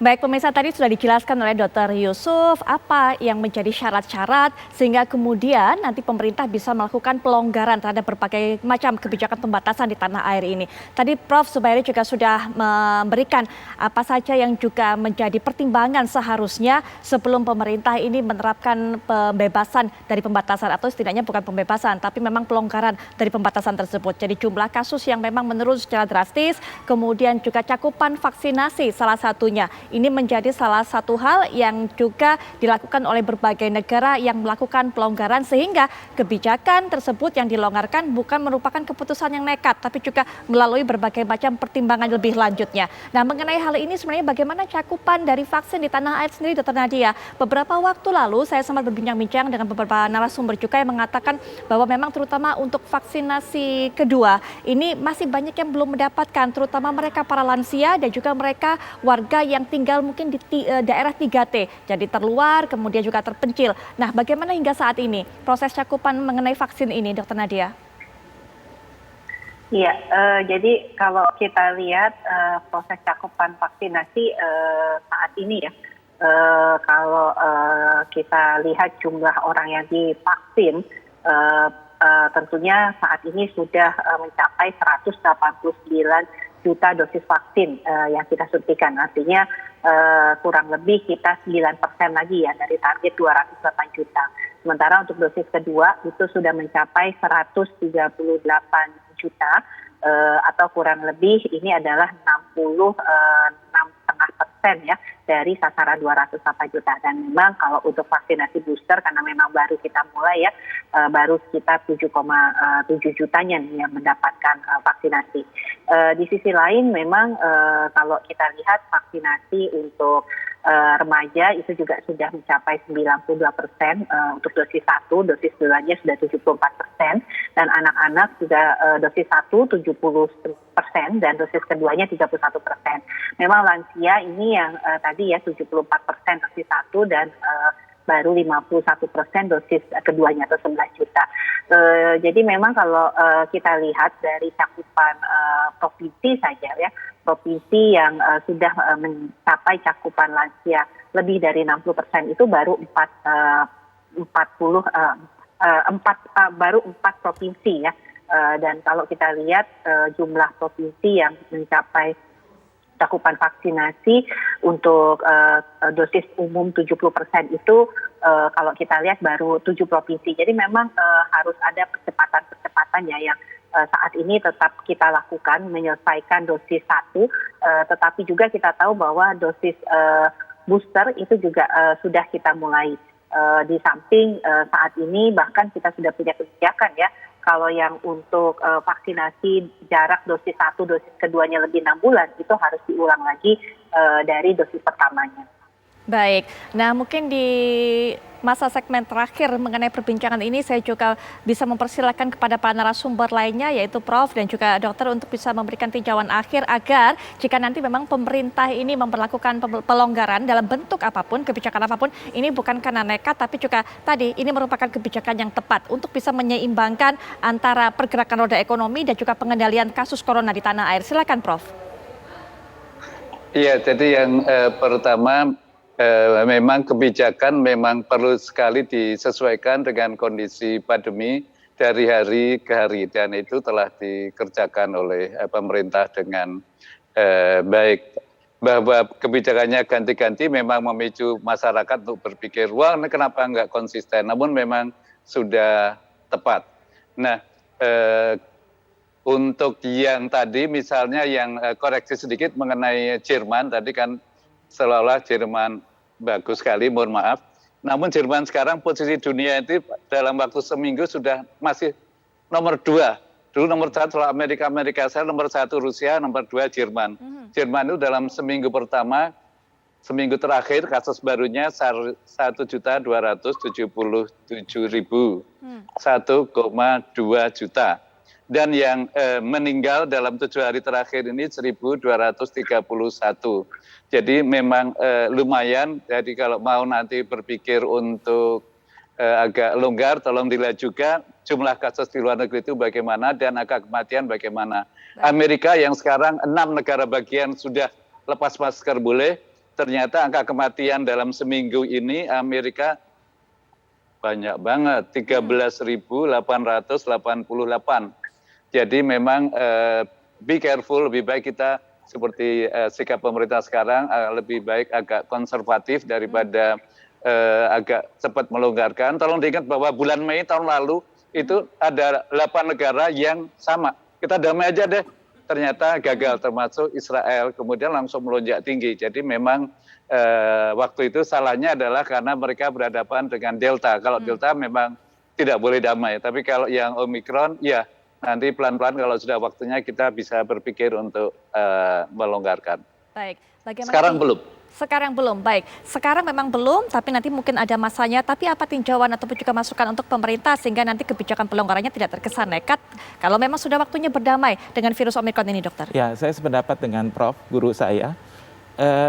Baik pemirsa, tadi sudah dijelaskan oleh Dr. Yusuf apa yang menjadi syarat-syarat sehingga kemudian nanti pemerintah bisa melakukan pelonggaran terhadap berbagai macam kebijakan pembatasan di tanah air ini. Tadi Prof. Zubairi juga sudah memberikan apa saja yang juga menjadi pertimbangan seharusnya sebelum pemerintah ini menerapkan pembebasan dari pembatasan atau setidaknya bukan pembebasan tapi memang pelonggaran dari pembatasan tersebut. Jadi jumlah kasus yang memang menurun secara drastis, kemudian juga cakupan vaksinasi salah satunya. Ini menjadi salah satu hal yang juga dilakukan oleh berbagai negara yang melakukan pelonggaran sehingga kebijakan tersebut yang dilonggarkan bukan merupakan keputusan yang nekat tapi juga melalui berbagai macam pertimbangan lebih lanjutnya. Nah, mengenai hal ini sebenarnya bagaimana cakupan dari vaksin di tanah air sendiri, Dr. Nadia? Beberapa waktu lalu saya sempat berbincang-bincang dengan beberapa narasumber juga yang mengatakan bahwa memang terutama untuk vaksinasi kedua ini masih banyak yang belum mendapatkan, terutama mereka para lansia dan juga mereka warga yang tinggal mungkin di daerah 3T, jadi terluar kemudian juga terpencil. Nah, bagaimana hingga saat ini proses cakupan mengenai vaksin ini, Dr. Nadia? Iya, jadi kalau kita lihat proses cakupan vaksinasi saat ini ya, kalau kita lihat jumlah orang yang divaksin, tentunya saat ini sudah mencapai 189 juta dosis vaksin yang kita suntikan. Artinya kurang lebih kita 9% lagi ya dari target 208 juta. Sementara untuk dosis kedua itu sudah mencapai 138 juta atau kurang lebih ini adalah 66,5% ya dari sasaran 208 juta. Dan memang kalau untuk vaksinasi booster karena memang baru kita mulai ya, baru sekitar 7,7 jutanya nih yang mendapatkan vaksinasi. Di sisi lain memang kalau kita lihat vaksinasi untuk remaja itu juga sudah mencapai 92% untuk dosis 1, dosis 2-nya sudah 74%, dan anak-anak juga dosis 1 70% dan dosis keduanya 31%. Memang lansia ini yang tadi ya 74% dosis 1 dan baru 51% dosis keduanya atau 11 juta. Jadi memang kalau kita lihat dari cakupan provinsi saja ya, provinsi yang sudah mencapai cakupan lansia lebih dari 60% itu baru 4 provinsi ya. Dan kalau kita lihat jumlah provinsi yang mencapai cakupan vaksinasi untuk dosis umum 70% itu kalau kita lihat baru 7 provinsi. Jadi memang harus ada percepatan ya yang saat ini tetap kita lakukan menyelesaikan dosis 1, tetapi juga kita tahu bahwa dosis booster itu juga sudah kita mulai. Di samping saat ini bahkan kita sudah punya kebijakan ya, kalau yang untuk vaksinasi jarak dosis 1, dosis keduanya lebih 6 bulan, itu harus diulang lagi dari dosis pertamanya. Baik, nah mungkin di masa segmen terakhir mengenai perbincangan ini saya juga bisa mempersilakan kepada para narasumber lainnya yaitu Prof dan juga dokter untuk bisa memberikan tinjauan akhir agar jika nanti memang pemerintah ini memperlakukan pelonggaran dalam bentuk apapun, kebijakan apapun, ini bukan karena nekat tapi juga tadi ini merupakan kebijakan yang tepat untuk bisa menyeimbangkan antara pergerakan roda ekonomi dan juga pengendalian kasus corona di tanah air. Silakan Prof. Iya, jadi yang pertama memang kebijakan memang perlu sekali disesuaikan dengan kondisi pandemi dari hari ke hari dan itu telah dikerjakan oleh pemerintah dengan baik. Bahwa kebijakannya ganti-ganti memang memicu masyarakat untuk berpikir, wah ini kenapa nggak konsisten, namun memang sudah tepat. Nah, untuk yang tadi misalnya yang koreksi sedikit mengenai Jerman, tadi kan seolah-olah Jerman bagus sekali, mohon maaf. Namun Jerman sekarang posisi dunia itu dalam waktu seminggu sudah masih nomor 2. Dulu nomor 1 setelah Amerika saya, nomor 1 Rusia, nomor 2 Jerman. Jerman itu dalam seminggu pertama, seminggu terakhir kasus barunya 1.277.000, 1,2 juta. Dan yang meninggal dalam 7 hari terakhir ini 1.231. Jadi memang lumayan, jadi kalau mau nanti berpikir untuk agak longgar, tolong dilihat juga jumlah kasus di luar negeri itu bagaimana dan angka kematian bagaimana. Amerika yang sekarang 6 negara bagian sudah lepas masker boleh, ternyata angka kematian dalam seminggu ini Amerika banyak banget, 13.888. Jadi memang be careful, lebih baik kita seperti sikap pemerintah sekarang lebih baik agak konservatif daripada agak cepat melonggarkan. Tolong diingat bahwa bulan Mei tahun lalu itu ada 8 negara yang sama. Kita damai aja deh, ternyata gagal termasuk Israel, kemudian langsung melonjak tinggi. Jadi memang waktu itu salahnya adalah karena mereka berhadapan dengan Delta. Kalau Delta memang tidak boleh damai, tapi kalau yang Omikron ya nanti pelan-pelan kalau sudah waktunya kita bisa berpikir untuk melonggarkan. Baik, bagaimana Sekarang belum. Sekarang belum, baik. Sekarang memang belum, tapi nanti mungkin ada masanya. Tapi apa tinjauan ataupun juga masukan untuk pemerintah sehingga nanti kebijakan pelonggarannya tidak terkesan nekat kalau memang sudah waktunya berdamai dengan virus Omikron ini, dokter? Ya, saya sependapat dengan Prof, guru saya.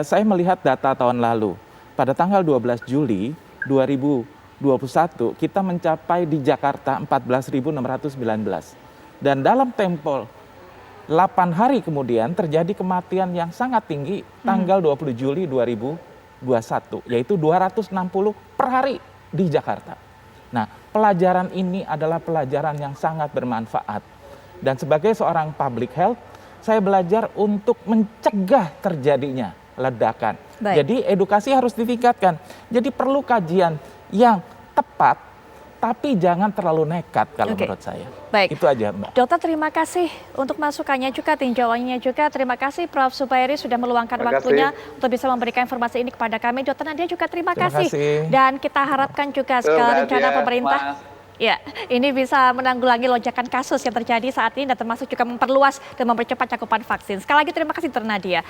Saya melihat data tahun lalu. Pada tanggal 12 Juli 2021, kita mencapai di Jakarta 14.619. Dan dalam tempo 8 hari kemudian terjadi kematian yang sangat tinggi tanggal 20 Juli 2021, yaitu 260 per hari di Jakarta. Nah, pelajaran ini adalah pelajaran yang sangat bermanfaat. Dan sebagai seorang public health, saya belajar untuk mencegah terjadinya ledakan. Baik. Jadi edukasi harus ditingkatkan. Jadi perlu kajian yang tepat, tapi jangan terlalu nekat kalau menurut saya. Baik. Itu aja, Mbak. Dokter, terima kasih untuk masukannya juga, tinjauannya juga. Terima kasih Prof. Supairi sudah meluangkan waktunya untuk bisa memberikan informasi ini kepada kami. Dokter Nadia juga terima kasih. Dan kita harapkan juga segala rencana pemerintah ya, ini bisa menanggulangi lonjakan kasus yang terjadi saat ini dan termasuk juga memperluas dan mempercepat cakupan vaksin. Sekali lagi terima kasih Dokter Nadia.